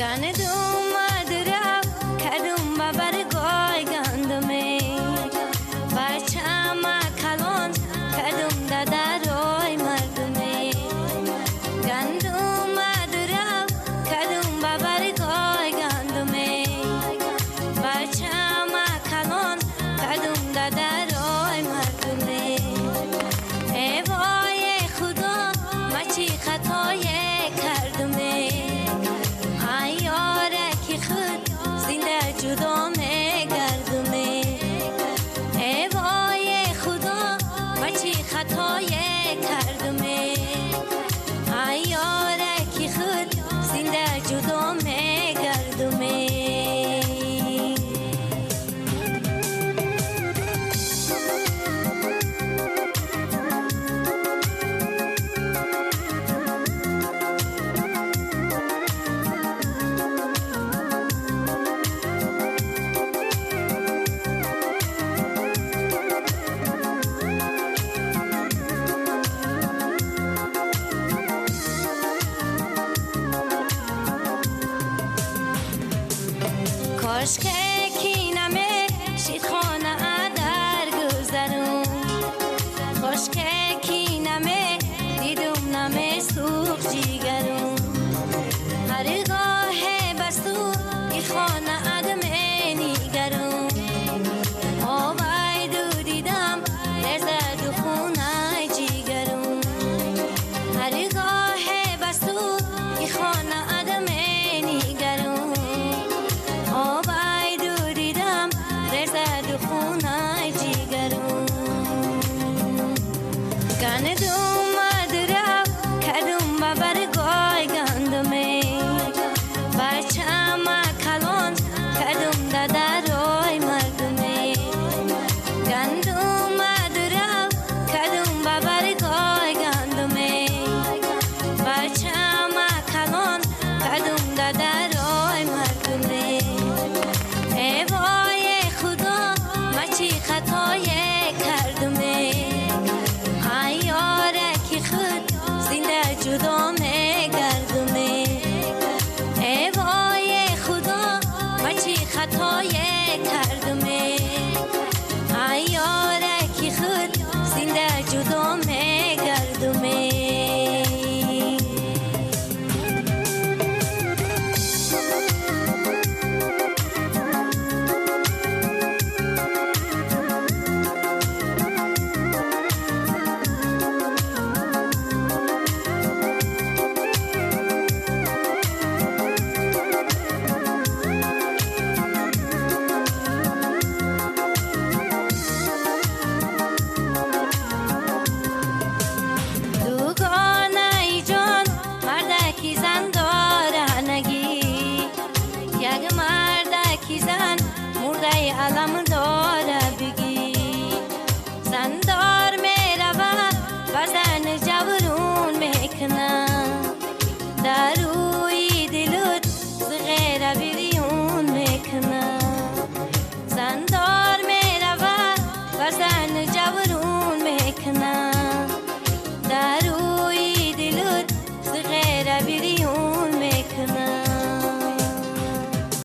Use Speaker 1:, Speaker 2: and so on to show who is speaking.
Speaker 1: گندم مدرم کدوم ببر گای گندمه بچم کلان کدوم دادروی مردمه گندم مدرم کدوم ببر گای گندمه بچم کلان کدوم دادروی مردمه ای وای خدا من چی خطای کردمه جدا میگردمه ای وای خدا من چی خطای کردمه ای یاره کی خود زنده جدا میگردمه کاش که